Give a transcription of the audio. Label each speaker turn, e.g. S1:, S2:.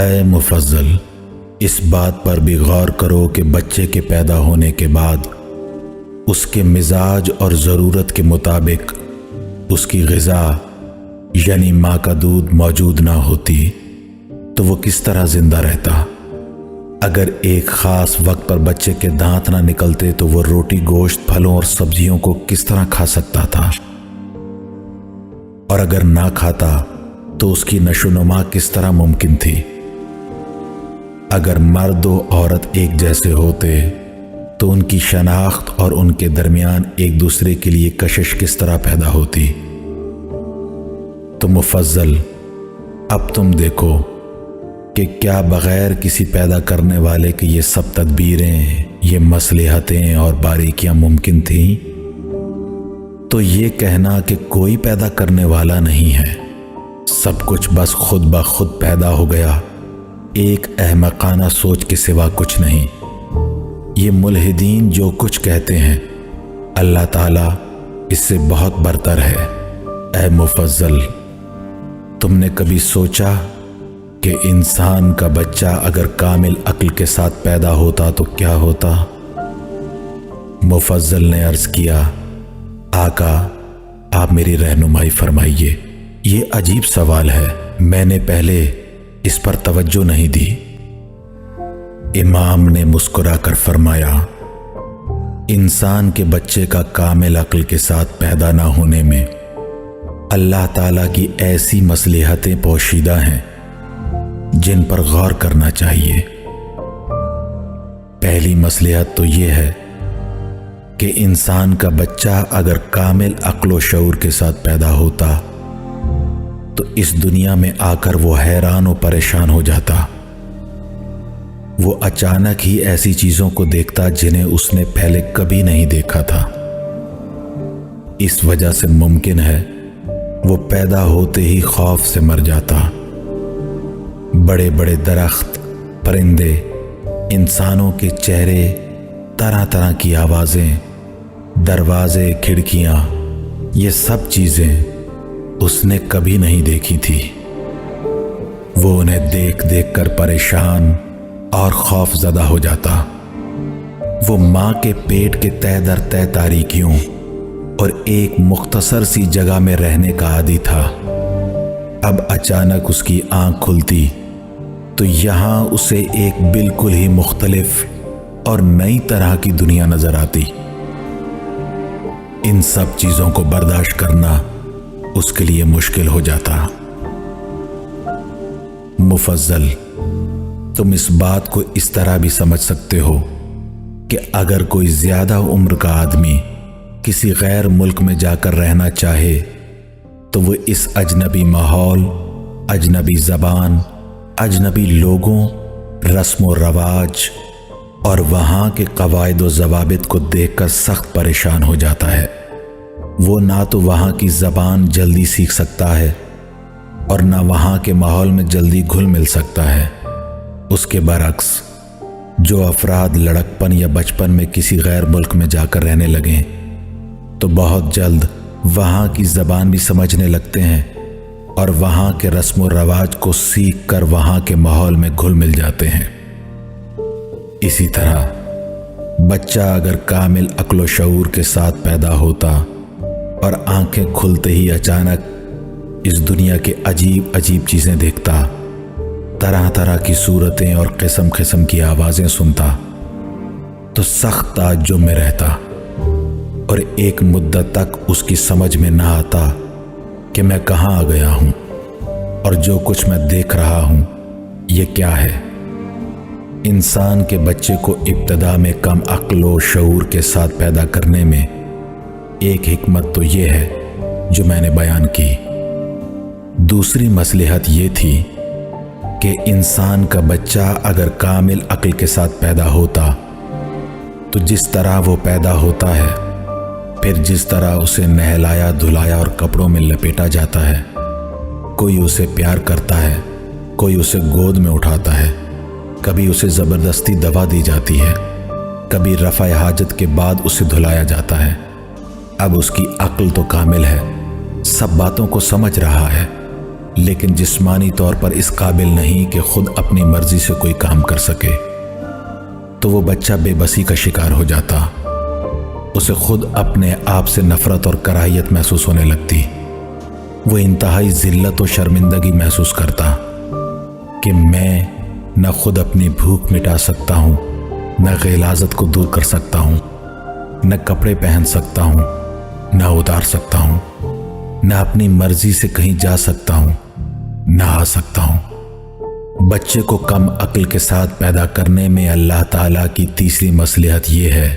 S1: اے مفضل، اس بات پر بھی غور کرو کہ بچے کے پیدا ہونے کے بعد اس کے مزاج اور ضرورت کے مطابق اس کی غذا یعنی ماں کا دودھ موجود نہ ہوتی تو وہ کس طرح زندہ رہتا؟ اگر ایک خاص وقت پر بچے کے دانت نہ نکلتے تو وہ روٹی، گوشت، پھلوں اور سبزیوں کو کس طرح کھا سکتا تھا؟ اور اگر نہ کھاتا تو اس کی نشو و نما کس طرح ممکن تھی؟ اگر مرد و عورت ایک جیسے ہوتے تو ان کی شناخت اور ان کے درمیان ایک دوسرے کے لیے کشش کس طرح پیدا ہوتی؟ تو مفضل، اب تم دیکھو کہ کیا بغیر کسی پیدا کرنے والے کے یہ سب تدبیریں، یہ مصلحتیں اور باریکیاں ممکن تھیں؟ تو یہ کہنا کہ کوئی پیدا کرنے والا نہیں ہے، سب کچھ بس خود بخود پیدا ہو گیا، ایک احمقانہ سوچ کے سوا کچھ نہیں۔ یہ ملحدین جو کچھ کہتے ہیں، اللہ تعالیٰ اس سے بہت برتر ہے۔ اے مفضل، تم نے کبھی سوچا کہ انسان کا بچہ اگر کامل عقل کے ساتھ پیدا ہوتا تو کیا ہوتا؟ مفضل نے عرض کیا، آقا آپ میری رہنمائی فرمائیے، یہ عجیب سوال ہے، میں نے پہلے اس پر توجہ نہیں دی۔ امام نے مسکرا کر فرمایا، انسان کے بچے کا کامل عقل کے ساتھ پیدا نہ ہونے میں اللہ تعالیٰ کی ایسی مصلحتیں پوشیدہ ہیں جن پر غور کرنا چاہیے۔ پہلی مصلحت تو یہ ہے کہ انسان کا بچہ اگر کامل عقل و شعور کے ساتھ پیدا ہوتا تو اس دنیا میں آ کر وہ حیران و پریشان ہو جاتا۔ وہ اچانک ہی ایسی چیزوں کو دیکھتا جنہیں اس نے پہلے کبھی نہیں دیکھا تھا۔ اس وجہ سے ممکن ہے وہ پیدا ہوتے ہی خوف سے مر جاتا۔ بڑے بڑے درخت، پرندے، انسانوں کے چہرے، طرح طرح کی آوازیں، دروازے، کھڑکیاں، یہ سب چیزیں اس نے کبھی نہیں دیکھی تھی۔ وہ انہیں دیکھ دیکھ کر پریشان اور خوف زدہ ہو جاتا۔ وہ ماں کے پیٹ کے تہہ در تہہ تاریکیوں اور ایک مختصر سی جگہ میں رہنے کا عادی تھا۔ اب اچانک اس کی آنکھ کھلتی تو یہاں اسے ایک بالکل ہی مختلف اور نئی طرح کی دنیا نظر آتی۔ ان سب چیزوں کو برداشت کرنا اس کے لیے مشکل ہو جاتا۔ مفضل، تم اس بات کو اس طرح بھی سمجھ سکتے ہو کہ اگر کوئی زیادہ عمر کا آدمی کسی غیر ملک میں جا کر رہنا چاہے تو وہ اس اجنبی ماحول، اجنبی زبان، اجنبی لوگوں، رسم و رواج اور وہاں کے قواعد و ضوابط کو دیکھ کر سخت پریشان ہو جاتا ہے۔ وہ نہ تو وہاں کی زبان جلدی سیکھ سکتا ہے اور نہ وہاں کے ماحول میں جلدی گھل مل سکتا ہے۔ اس کے برعکس جو افراد لڑکپن یا بچپن میں کسی غیر ملک میں جا کر رہنے لگیں تو بہت جلد وہاں کی زبان بھی سمجھنے لگتے ہیں اور وہاں کے رسم و رواج کو سیکھ کر وہاں کے ماحول میں گھل مل جاتے ہیں۔ اسی طرح بچہ اگر کامل عقل و شعور کے ساتھ پیدا ہوتا اور آنکھیں کھلتے ہی اچانک اس دنیا کے عجیب عجیب چیزیں دیکھتا، طرح طرح کی صورتیں اور قسم قسم کی آوازیں سنتا تو سخت تعجب میں رہتا اور ایک مدت تک اس کی سمجھ میں نہ آتا کہ میں کہاں آ گیا ہوں اور جو کچھ میں دیکھ رہا ہوں یہ کیا ہے۔ انسان کے بچے کو ابتدا میں کم عقل و شعور کے ساتھ پیدا کرنے میں ایک حکمت تو یہ ہے جو میں نے بیان کی۔ دوسری مصلحت یہ تھی کہ انسان کا بچہ اگر کامل عقل کے ساتھ پیدا ہوتا تو جس طرح وہ پیدا ہوتا ہے، پھر جس طرح اسے نہلایا دھلایا اور کپڑوں میں لپیٹا جاتا ہے، کوئی اسے پیار کرتا ہے، کوئی اسے گود میں اٹھاتا ہے، کبھی اسے زبردستی دوا دی جاتی ہے، کبھی رفع حاجت کے بعد اسے دھلایا جاتا ہے۔ اب اس کی عقل تو کامل ہے، سب باتوں کو سمجھ رہا ہے، لیکن جسمانی طور پر اس قابل نہیں کہ خود اپنی مرضی سے کوئی کام کر سکے، تو وہ بچہ بے بسی کا شکار ہو جاتا۔ اسے خود اپنے آپ سے نفرت اور کراہیت محسوس ہونے لگتی۔ وہ انتہائی ذلت و شرمندگی محسوس کرتا کہ میں نہ خود اپنی بھوک مٹا سکتا ہوں، نہ غلاظت کو دور کر سکتا ہوں، نہ کپڑے پہن سکتا ہوں، نہ اتار سکتا ہوں، نہ اپنی مرضی سے کہیں جا سکتا ہوں، نہ آ سکتا ہوں۔ بچے کو کم عقل کے ساتھ پیدا کرنے میں اللہ تعالیٰ کی تیسری مصلحت یہ ہے